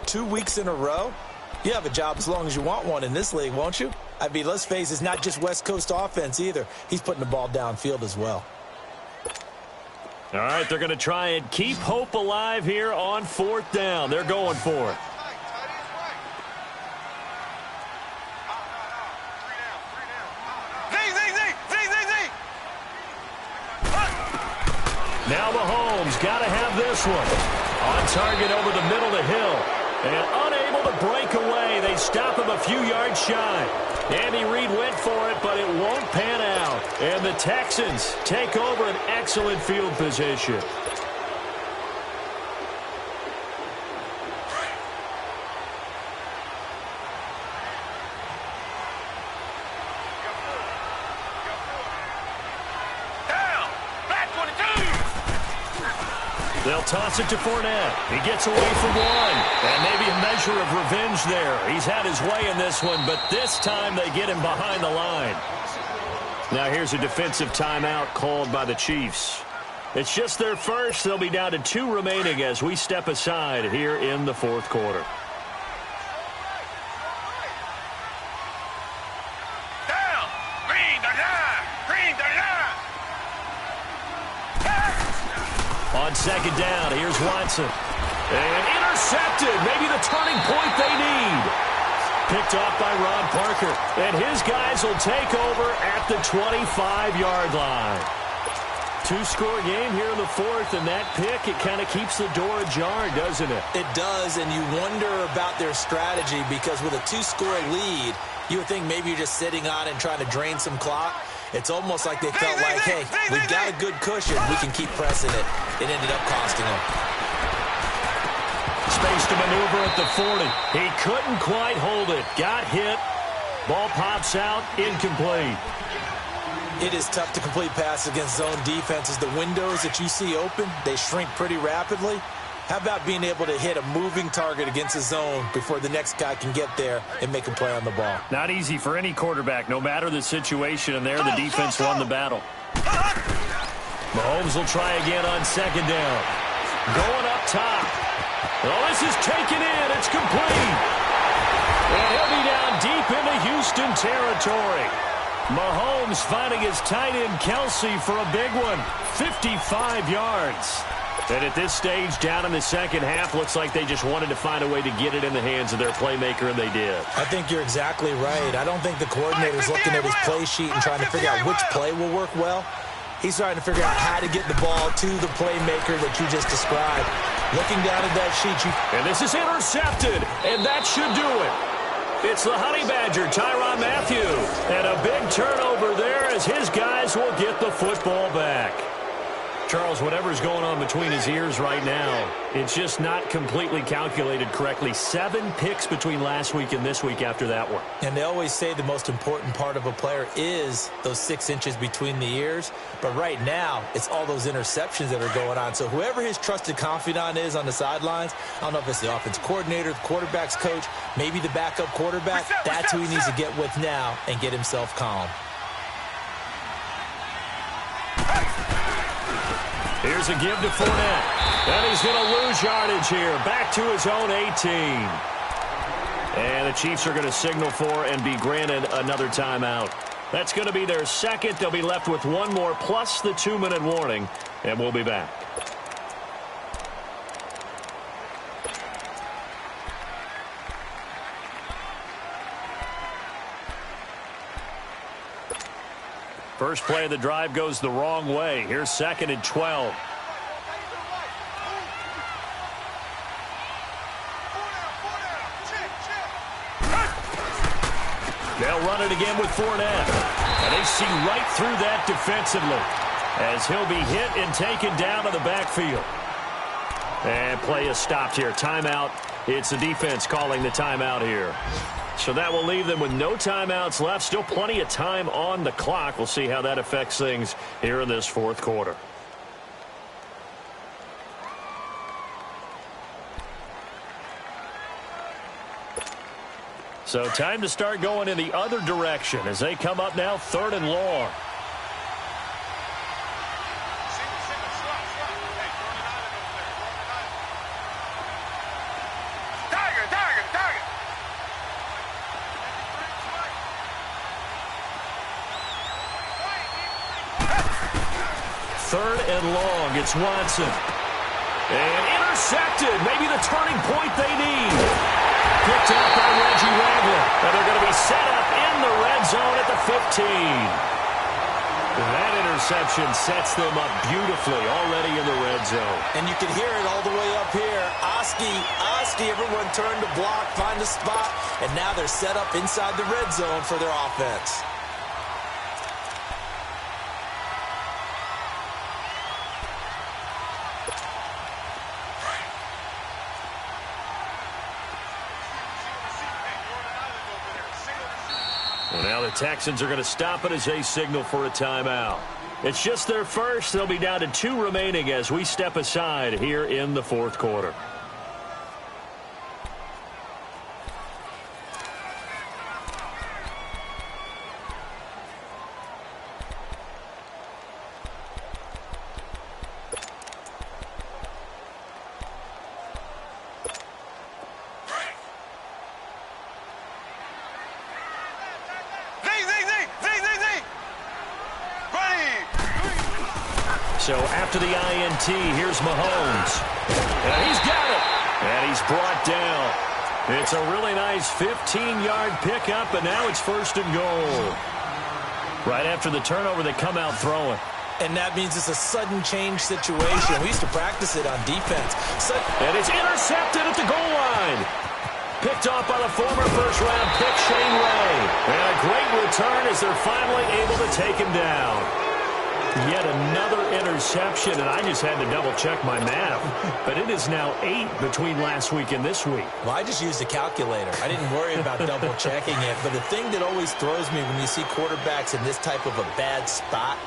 2 weeks in a row? You have a job as long as you want one in this league, won't you? I mean, let's face it, it's not just West Coast offense either. He's putting the ball downfield as well. All right, they're going to try and keep hope alive here on 4th down. They're going for it. Now Mahomes got to have this one. On target over the middle to Hill. And unable to break away. They stop him a few yards shy. Andy Reid went for it, but it won't pan out. And the Texans take over an excellent field position. They'll toss it to Fournette. He gets away from one. And maybe a measure of revenge there. He's had his way in this one, but this time they get him behind the line. Now here's a defensive timeout called by the Chiefs. It's just their first. They'll be down to 2 remaining as we step aside here in the 4th quarter. On 2nd down, here's Watson. And intercepted. Maybe the turning point they need. Picked off by Ron Parker. And his guys will take over at the 25-yard line. 2-score game here in the 4th, and that pick, it kind of keeps the door ajar, doesn't it? It does, and you wonder about their strategy because with a 2-score lead, you would think maybe you're just sitting on it and trying to drain some clock. It's almost like they felt like, hey, we've got a good cushion. We can keep pressing it. It ended up costing them. Space to maneuver at the 40. He couldn't quite hold it. Got hit. Ball pops out. Incomplete. It is tough to complete passes against zone defenses. The windows that you see open, they shrink pretty rapidly. How about being able to hit a moving target against a zone before the next guy can get there and make a play on the ball? Not easy for any quarterback, no matter the situation, and there the defense won the battle. Mahomes will try again on 2nd down. Going up top. Oh, this is taken in. It's complete. And he'll be down deep into Houston territory. Mahomes finding his tight end Kelsey for a big one. 55 yards. And at this stage, down in the 2nd half, looks like they just wanted to find a way to get it in the hands of their playmaker, and they did. I think you're exactly right. I don't think the coordinator's looking at his play sheet and trying to figure out which play will work well. He's trying to figure out how to get the ball to the playmaker that you just described. Looking down at that sheet. And this is intercepted, and that should do it. It's the Honey Badger, Tyrann Mathieu. And a big turnover there as his guys will get the football back. Charles, whatever's going on between his ears right now, it's just not completely calculated correctly. 7 picks between last week and this week after that one. And they always say the most important part of a player is those 6 inches between the ears. But right now, it's all those interceptions that are going on. So whoever his trusted confidant is on the sidelines, I don't know if it's the offense coordinator, the quarterback's coach, maybe the backup quarterback, that's who he needs to get with now and get himself calm. Here's a give to Fournette. And he's going to lose yardage here. Back to his own 18. And the Chiefs are going to signal for and be granted another timeout. That's going to be their second. They'll be left with 1 more plus the 2-minute warning. And we'll be back. First play of the drive goes the wrong way. Here's 2nd and 12. They'll run it again with Fournette. And they see right through that defensively as he'll be hit and taken down to the backfield. And play is stopped here. Timeout. It's the defense calling the timeout here. So that will leave them with no timeouts left. Still plenty of time on the clock. We'll see how that affects things here in this 4th quarter. So time to start going in the other direction as they come up now 3rd and long. Tiger, 3rd and long. It's Watson. And intercepted. Maybe the turning point they need. Picked up by Reggie Ragland. And they're going to be set up in the red zone at the 15. That interception sets them up beautifully already in the red zone. And you can hear it all the way up here. Oski, everyone turned to block, find a spot, and now they're set up inside the red zone for their offense. Well, now the Texans are going to stop it as they signal for a timeout. It's just their first. They'll be down to 2 remaining as we step aside here in the 4th quarter. So after the INT, here's Mahomes. And he's got it. And he's brought down. It's a really nice 15-yard pickup, and now it's 1st and goal. Right after the turnover, they come out throwing. And that means it's a sudden change situation. We used to practice it on defense. And it's intercepted at the goal line. Picked off by the former first-round pick, Shane Ray. And a great return as they're finally able to take him down. Yet another interception, and I just had to double-check my math. But it is now 8 between last week and this week. Well, I just used a calculator. I didn't worry about double-checking it. But the thing that always throws me when you see quarterbacks in this type of a bad spot,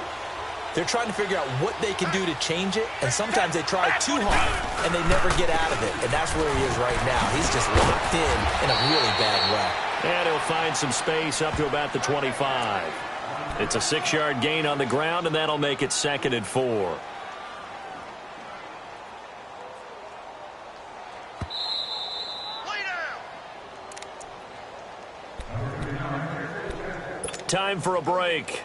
they're trying to figure out what they can do to change it, and sometimes they try too hard, and they never get out of it. And that's where he is right now. He's just locked in a really bad way. And he'll find some space up to about the 25. It's a 6-yard gain on the ground, and that'll make it 2nd and 4. Time for a break.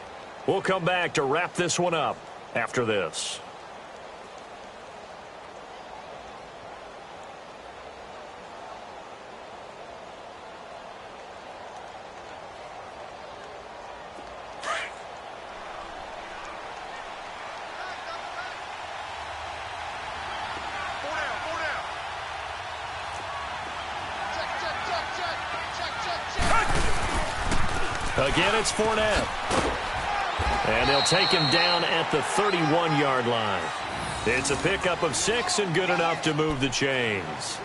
We'll come back to wrap this one up after this. Again, it's Fournette. And they'll take him down at the 31-yard line. It's a pickup of 6 and good enough to move the chains.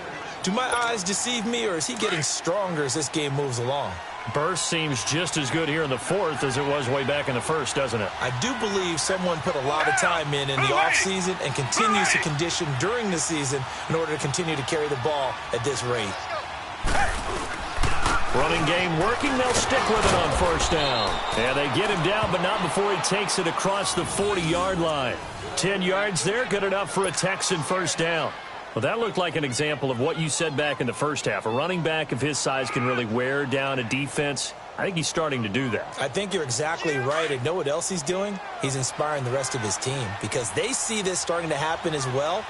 Do my eyes deceive me, or is he getting stronger as this game moves along? Burst seems just as good here in the 4th as it was way back in the 1st, doesn't it? I do believe someone put a lot of time in the offseason and continues to condition during the season in order to continue to carry the ball at this rate. Running game working. They'll stick with it on 1st down. And they get him down, but not before he takes it across the 40-yard line. 10 yards there, good enough for a Texan 1st down. Well, that looked like an example of what you said back in the 1st half. A running back of his size can really wear down a defense. I think he's starting to do that. I think you're exactly right. And know what else he's doing? He's inspiring the rest of his team because they see this starting to happen as well.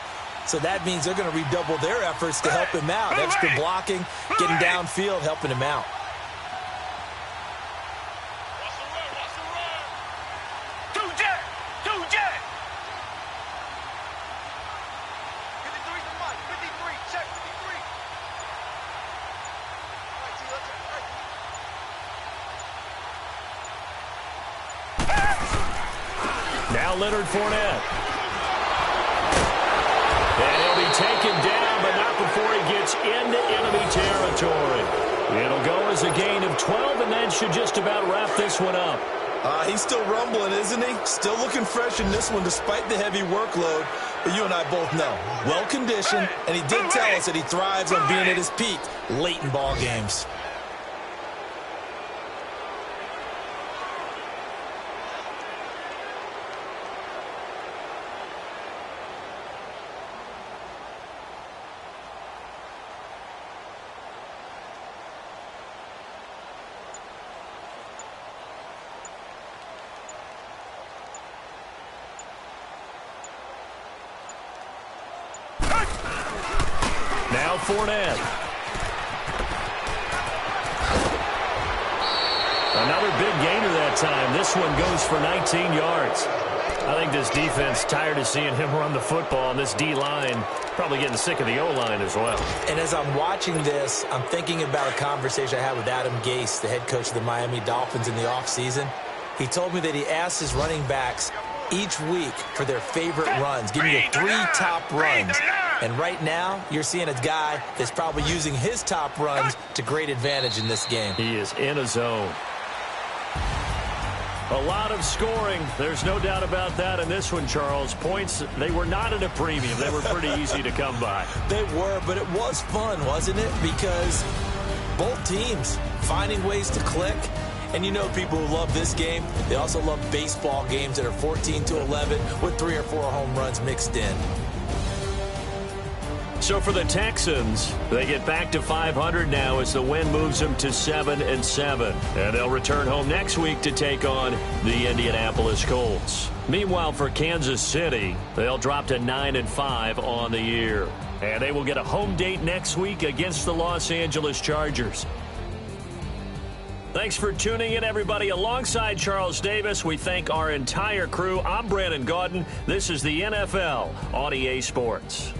So that means they're going to redouble their efforts to help him out. Extra blocking, getting downfield, helping him out. Now Leonard Fournette. And he'll be taken down, but not before he gets into enemy territory. It'll go as a gain of 12, and that should just about wrap this one up. He's still rumbling, isn't he? Still looking fresh in this one despite the heavy workload. But you and I both know, well-conditioned, and he did tell us that he thrives on being at his peak late in ball games. Now Fournette. Another big gainer that time. This one goes for 19 yards. I think this defense tired of seeing him run the football, and this D-line probably getting sick of the O-line as well. And as I'm watching this, I'm thinking about a conversation I had with Adam Gase, the head coach of the Miami Dolphins in the offseason. He told me that he asked his running backs each week for their favorite runs. Give me your 3 top runs. And right now, you're seeing a guy that's probably using his top runs to great advantage in this game. He is in a zone. A lot of scoring. There's no doubt about that in this one, Charles. Points, they were not at a premium. They were pretty easy to come by. They were, but it was fun, wasn't it? Because both teams finding ways to click. And you know people who love this game, they also love baseball games that are 14-11 with 3 or 4 home runs mixed in. So for the Texans, they get back to 500 now as the win moves them to 7-7. And they'll return home next week to take on the Indianapolis Colts. Meanwhile, for Kansas City, they'll drop to 9-5 on the year. And they will get a home date next week against the Los Angeles Chargers. Thanks for tuning in, everybody. Alongside Charles Davis, we thank our entire crew. I'm Brandon Gaudin. This is the NFL on EA Sports.